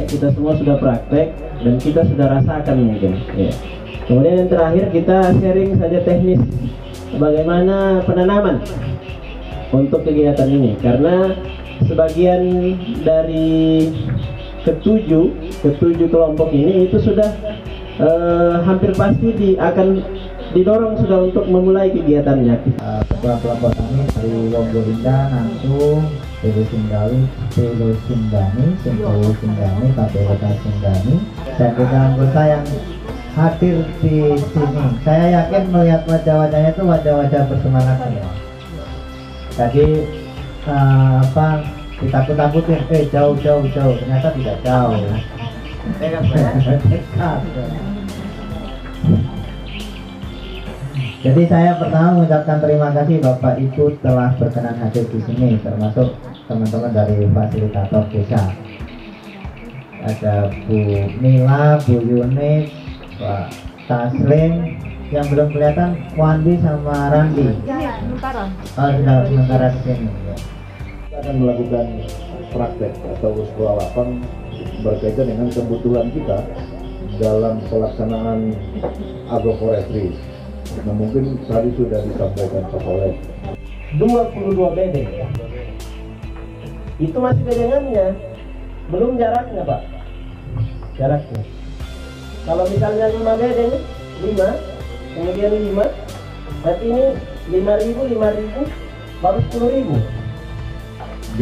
kita semua sudah praktek dan kita sudah rasakan mungkin. Ya. Kemudian yang terakhir kita sharing saja teknis bagaimana penanaman untuk kegiatan ini, karena sebagian dari ketujuh kelompok ini itu sudah hampir pasti akan didorong sudah untuk memulai kegiatannya. Ketua kelompok kami dari Wonggolinda, Nangsung, Pelu Singgawi, Pelu Singgani, Simpulu Singgani, Kapelota Singgani, dan juga anggota yang hadir di sini. Saya yakin melihat wajah-wajahnya itu wajah-wajah bersemangat semua. Jadi ditakut-takutin, jauh, ternyata tidak jauh. Dekat. Jadi saya pertama mengucapkan terima kasih Bapak Ibu telah berkenan hadir di sini, termasuk teman-teman dari fasilitator desa. Ada Bu Mila, Bu Yunis, Pak Taslim, yang belum kelihatan Wandi sama Randi. Oh, sudah sementara di sini. Kita akan melakukan praktek atau sekolah lapang berkaitan dengan kebutuhan kita dalam pelaksanaan agroforestry. Nah, mungkin tadi sudah disampaikan Pak Soleh. 22 bedeng. Itu masih bedengannya, belum jaraknya Pak. Jaraknya. Kalau misalnya 5 bedeng, 5, kemudian 5, berarti ini 5.000, baru 10.000.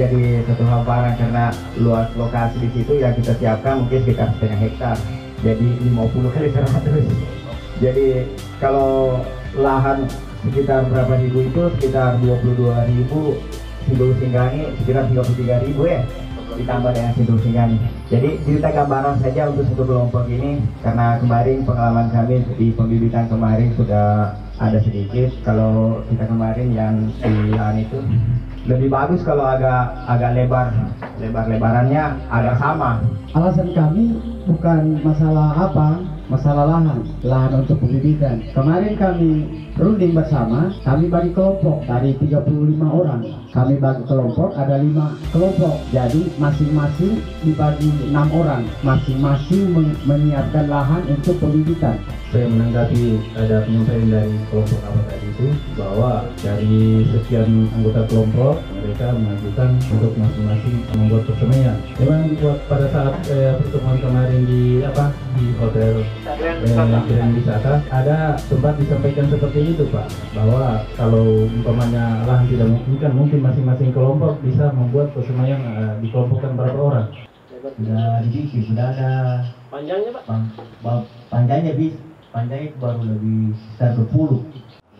Jadi satu hamparan karena luas lokasi di situ yang kita siapkan mungkin sekitar setengah hektar. Jadi 50 kali 100. Jadi kalau lahan sekitar berapa ribu itu sekitar 22.000, Simpulu Singgani sekitar 33.000 ya, ditambah dengan Simpulu Singgani. Jadi cerita gambaran saja untuk satu kelompok ini, karena kemarin pengalaman kami di pembibitan kemarin sudah ada sedikit. Kalau kita kemarin yang di lahan itu lebih bagus kalau agak lebarannya agak sama. Alasan kami bukan masalah lahan untuk pembibitan. Kemarin kami runding bersama, kami bagi kelompok dari 35 orang. Kami bagi kelompok, ada 5 kelompok. Jadi masing-masing dibagi 6 orang. Masing-masing menyiapkan lahan untuk pembibitan. Saya menanggapi ada penyampaian dari kelompok apa tadi itu bahwa dari sekian anggota kelompok mereka mengajukan untuk masing-masing membuat persemaian. Memang buat pada saat pertemuan kemarin di hotel Grand Wisata ada sempat disampaikan seperti itu Pak, bahwa kalau umpamanya lahan tidak memungkinkan mungkin masing-masing kelompok bisa membuat persemaian dikelompokkan berapa orang. Sudah dibikin, sudah ada Panjangnya Pak? Panjangnya baru lebih sekitar 20.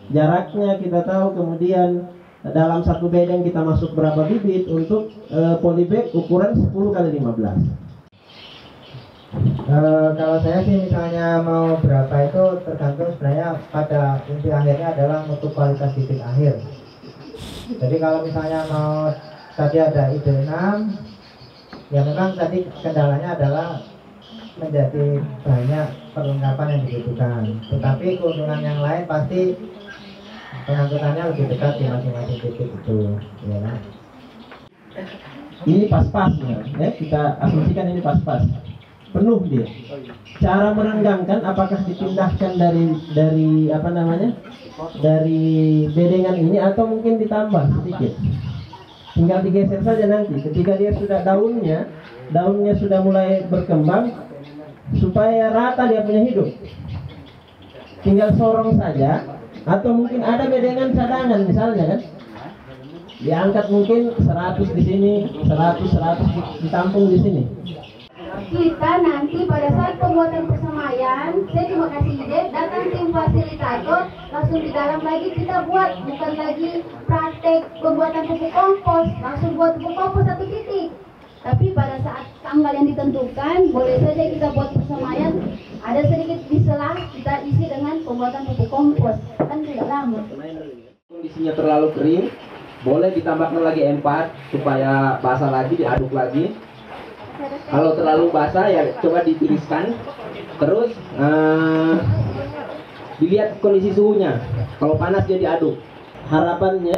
Jaraknya kita tahu, kemudian dalam satu bedeng kita masuk berapa bibit. Untuk polybag ukuran 10 kali 15. Kalau saya sih misalnya mau berapa itu tergantung sebenarnya pada inti akhirnya adalah mutu kualitas bibit akhir. Jadi kalau misalnya mau tadi ada ide 6, ya memang tadi kendalanya adalah menjadi banyak perlengkapan yang dibutuhkan. Tetapi keuntungan yang lain pasti pengangkutannya lebih dekat di masing-masing titik itu, ya kan? Ini pas-pasnya, ya kita asumsikan ini pas-pas, penuh dia. Cara merenggangkan apakah dipindahkan dari dari bedengan ini atau mungkin ditambah sedikit. Tinggal digeser saja nanti. Ketika dia sudah daunnya sudah mulai berkembang, supaya rata dia punya hidup. Tinggal sorong saja, atau mungkin ada bedengan cadangan misalnya kan. Diangkat mungkin 100 di sini, 100 ditampung di sini. Kita nanti pada saat pembuatan persemaian, saya cuma kasih ide, datang tim fasilitator, langsung di dalam lagi kita buat, bukan lagi praktek pembuatan pupuk kompos, langsung buat pupuk kompos satu titik. Tapi pada saat tanggal yang ditentukan, boleh saja kita buat persemaian, ada sedikit di sela kita isi dengan pembuatan pupuk kompos, kan tidak lama. Kondisinya terlalu kering, boleh ditambahkan lagi 4 supaya basah lagi, diaduk lagi. Kalau terlalu basah ya coba ditiriskan, terus dilihat kondisi suhunya. Kalau panas dia diaduk. Harapannya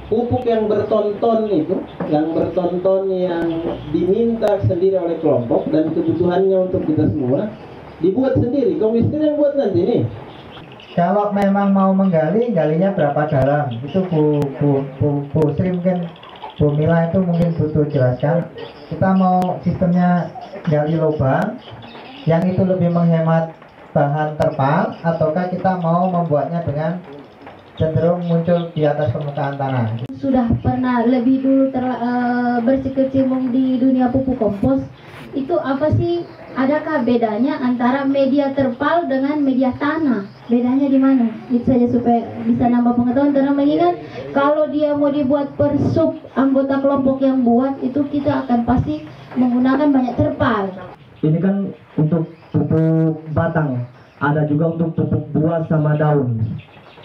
pupuk yang bertonton itu, yang bertonton yang diminta sendiri oleh kelompok dan kebutuhannya untuk kita semua dibuat sendiri. Komisioner yang buat nanti nih. Kalau memang mau menggali, galinya berapa dalam? Itu Bu Sri mungkin, Bu Mila itu mungkin butuh jelaskan. Kita mau sistemnya gali lubang, yang itu lebih menghemat bahan terpal, ataukah kita mau membuatnya dengan cenderung muncul di atas permukaan tanah? Sudah pernah lebih dulu berkecimpung di dunia pupuk kompos, itu apa sih? Adakah bedanya antara media terpal dengan media tanah? Bedanya di mana? Itu saja supaya bisa nambah pengetahuan, karena mengingat kalau dia mau dibuat per sub anggota kelompok yang buat, itu kita akan pasti menggunakan banyak terpal. Ini kan untuk pupuk batang, ada juga untuk pupuk buah sama daun.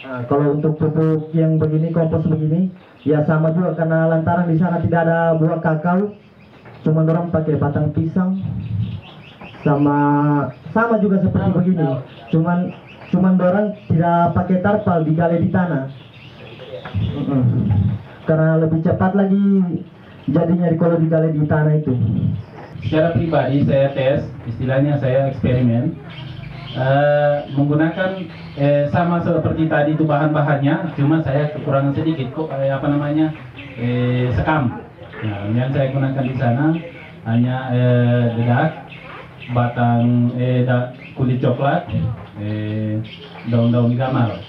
Nah, kalau untuk pupuk yang begini, kompos begini, ya sama juga, karena lantaran di sana tidak ada buah kakao, cuma orang pakai batang pisang, sama juga seperti begini, cuman orang tidak pakai tarpal, digali di tanah, karena lebih cepat lagi jadinya kalau digali di tanah itu. Secara pribadi saya tes, istilahnya saya eksperimen, menggunakan sama seperti tadi itu bahan-bahannya, cuma saya kekurangan sedikit kok sekam. Nah, yang saya gunakan di sana hanya dedak, batang kulit coklat, daun-daun gamal.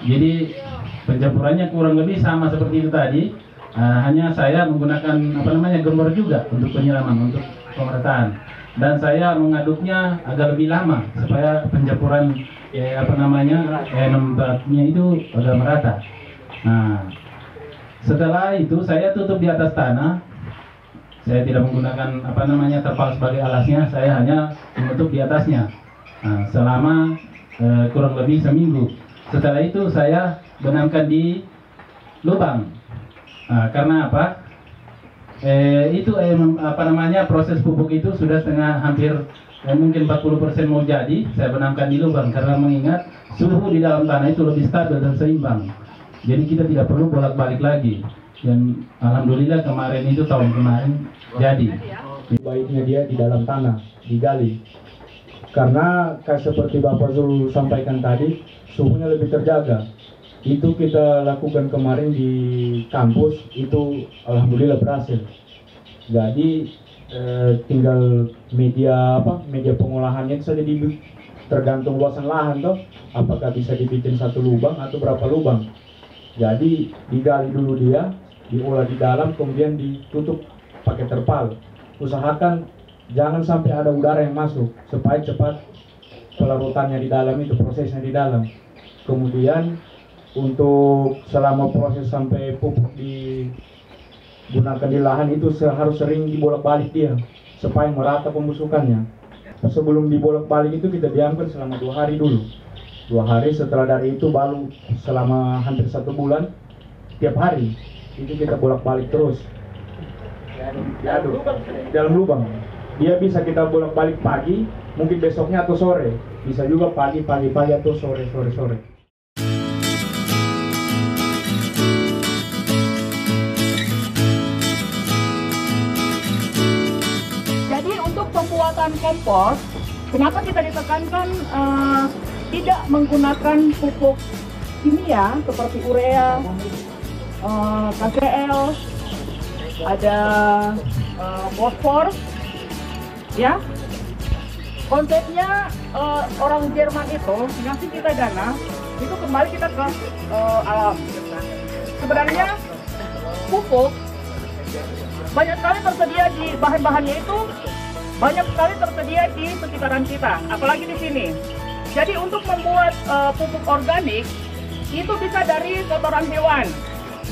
Jadi pencampurannya kurang lebih sama seperti itu tadi, hanya saya menggunakan gembor juga untuk penyiraman, untuk pemerataan. Dan saya mengaduknya agak lebih lama supaya pencampuran nempatnya itu agak merata. Nah, setelah itu saya tutup di atas tanah. Saya tidak menggunakan terpal sebagai alasnya, saya hanya menutup di atasnya selama kurang lebih seminggu. Setelah itu saya benamkan di lubang. Karena apa? Proses pupuk itu sudah hampir mungkin 40% mau jadi, saya benamkan di lubang karena mengingat suhu di dalam tanah itu lebih stabil dan seimbang. Jadi kita tidak perlu bolak-balik lagi. Dan alhamdulillah tahun kemarin jadi. Baiknya dia di dalam tanah, digali. Karena seperti Bapak Zul sampaikan tadi, suhunya lebih terjaga. Itu kita lakukan kemarin di kampus, itu alhamdulillah berhasil. Jadi tinggal media pengolahannya saja tergantung luasan lahan toh, apakah bisa dibikin satu lubang atau berapa lubang. Jadi digali dulu dia, diolah di dalam, kemudian ditutup pakai terpal. Usahakan jangan sampai ada udara yang masuk supaya cepat pelarutannya di dalam itu, prosesnya di dalam. Kemudian untuk selama proses sampai pupuk digunakan di lahan itu harus sering dibolak-balik dia supaya merata pembusukannya. Sebelum dibolak-balik itu kita diamkan selama 2 hari dulu. 2 hari, setelah dari itu baru selama hampir 1 bulan tiap hari itu kita bolak-balik terus. Diaduk dalam lubang. Dia bisa kita bolak-balik pagi, mungkin besoknya atau sore. Bisa juga pagi atau sore. Jadi untuk pembuatan kompos, kenapa kita ditekankan tidak menggunakan pupuk kimia seperti urea, KCl, ada fosfor, ya. Konsepnya orang Jerman itu ngasih kita dana, itu kembali kita ke alam. Sebenarnya pupuk banyak sekali tersedia di bahan-bahannya itu, banyak sekali tersedia di sekitaran kita, apalagi di sini. Jadi untuk membuat pupuk organik itu bisa dari kotoran hewan.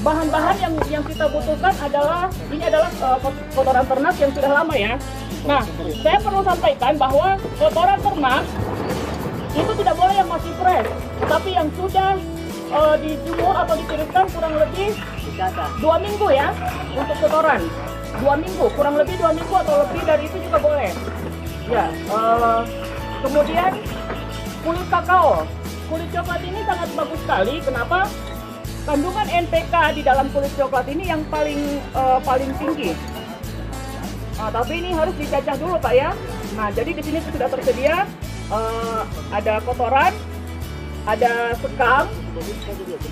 Bahan-bahan yang kita butuhkan adalah kotoran ternak yang sudah lama ya. Nah, saya perlu sampaikan bahwa kotoran ternak itu tidak boleh yang masih fresh, tetapi yang sudah dijemur atau ditiriskan kurang lebih 2 minggu ya untuk kotoran. 2 minggu, kurang lebih 2 minggu atau lebih dari itu juga boleh. Ya, kemudian kulit kakao, kulit coklat ini sangat bagus sekali. Kenapa? kandungan NPK di dalam kulit coklat ini yang paling tinggi. Nah, tapi ini harus dicacah dulu Pak ya. Nah, jadi di sini sudah tersedia ada kotoran, ada sekam,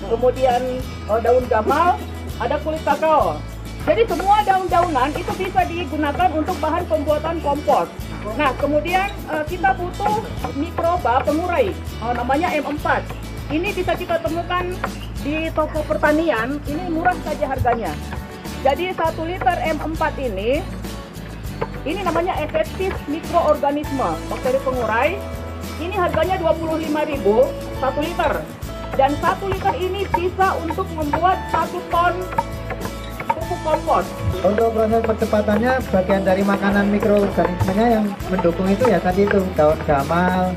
kemudian daun gamal, ada kulit kakao. Jadi semua daun-daunan itu bisa digunakan untuk bahan pembuatan kompos. Nah, kemudian kita butuh mikroba pengurai, namanya M4. Ini bisa kita temukan di toko pertanian, ini murah saja harganya. Jadi 1 liter M4 ini namanya efektif mikroorganisme, bakteri pengurai. Ini harganya 25.000 1 liter. Dan 1 liter ini bisa untuk membuat 1 ton pupuk kompos. Untuk proses percepatannya, bagian dari makanan mikroorganismenya yang mendukung itu ya tadi itu daun gamal,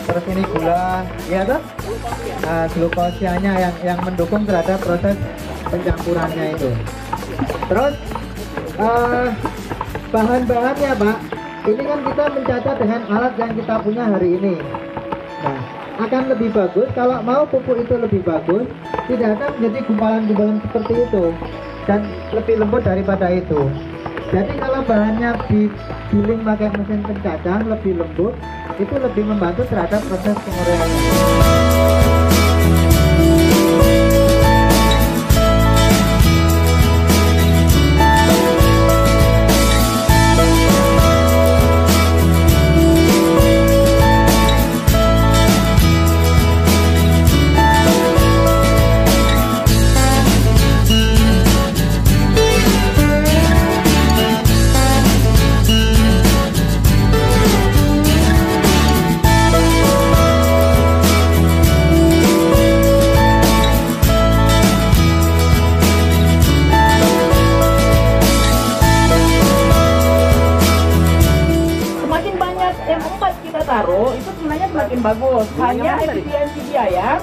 terus ini gula, ya toh? Glukosianya yang mendukung terhadap proses pencampurannya itu. Terus bahan-bahannya Pak, ini kan kita mencacah dengan alat yang kita punya hari ini. Nah, akan lebih bagus kalau mau pupuk itu lebih bagus, tidak akan menjadi gumpalan-gumpalan seperti itu dan lebih lembut daripada itu. Jadi kalau bahannya digiling pakai mesin pencacah lebih lembut, itu lebih membantu terhadap proses penguraiannya. taruh itu sebenarnya semakin bagus, hanya efisiensi biaya.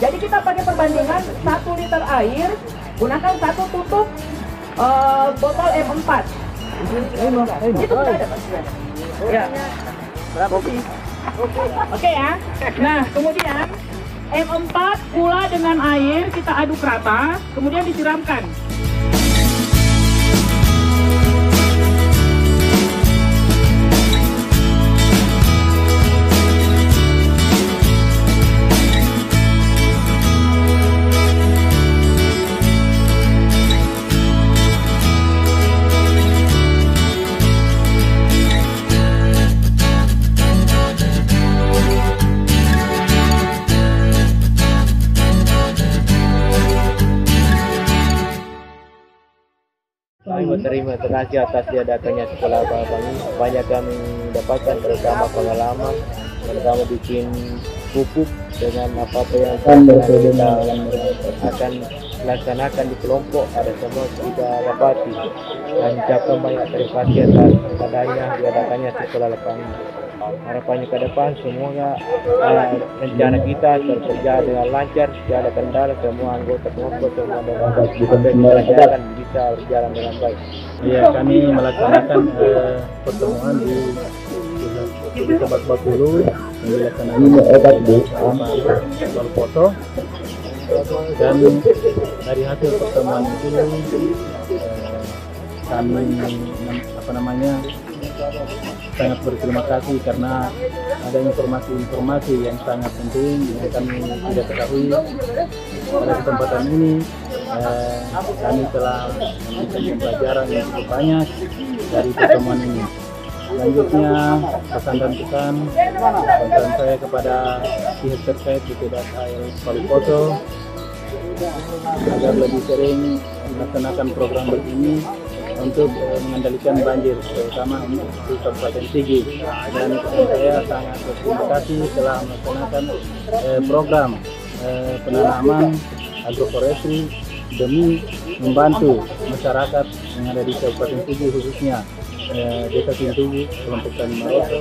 Jadi kita pakai perbandingan 1 liter air gunakan 1 tutup botol M4. Itu sudah ada Pak. Ya. Berapa sih? Oke ya. Nah, kemudian M4 gula dengan air kita aduk rata, kemudian disiramkan. Terima kasih atas diadakannya sekolah Abang ini. Banyak kami dapatkan terutama pengalaman, terutama bikin pupuk dengan apa-apa yang kita akan laksanakan di kelompok, ada semua kita dapati. Dan ucapkan banyak terima kasih atas adanya diadakannya sekolah lapangan. Harapannya ke depan semuanya rencana kita terkerja dengan lancar, tidak ada kendala, semua anggota kelompok semua dapat dikerjakan bisa berjalan dengan baik. Ya, kami melaksanakan pertemuan di Desa Bakulu yang dilaksanakan di foto, dan dari hasil pertemuan itu kami sangat berterima kasih karena ada informasi-informasi yang sangat penting yang kami tidak ketahui. Pada kesempatan ini kami telah memberikan pelajaran yang cukup banyak dari pertemuan ini. Selanjutnya pesan dan pesan saya kepada pihak terkait di PDASAL Palupoto agar lebih sering melaksanakan program begini untuk mengendalikan banjir, terutama di Kabupaten Sigi. Dan saya sangat berterima kasih telah melaksanakan program penanaman agroforestry demi membantu masyarakat yang ada di Kabupaten Sigi, khususnya Desa Tintugu, kelompok Tani Maroto,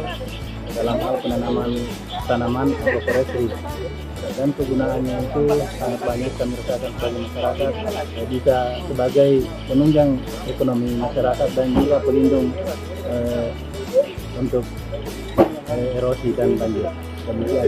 dalam hal penanaman tanaman agroforestry. Dan kegunaannya itu sangat banyak kami rasakan sebagai masyarakat, bisa sebagai penunjang ekonomi masyarakat dan juga pelindung untuk erosi dan banjir. Demikian.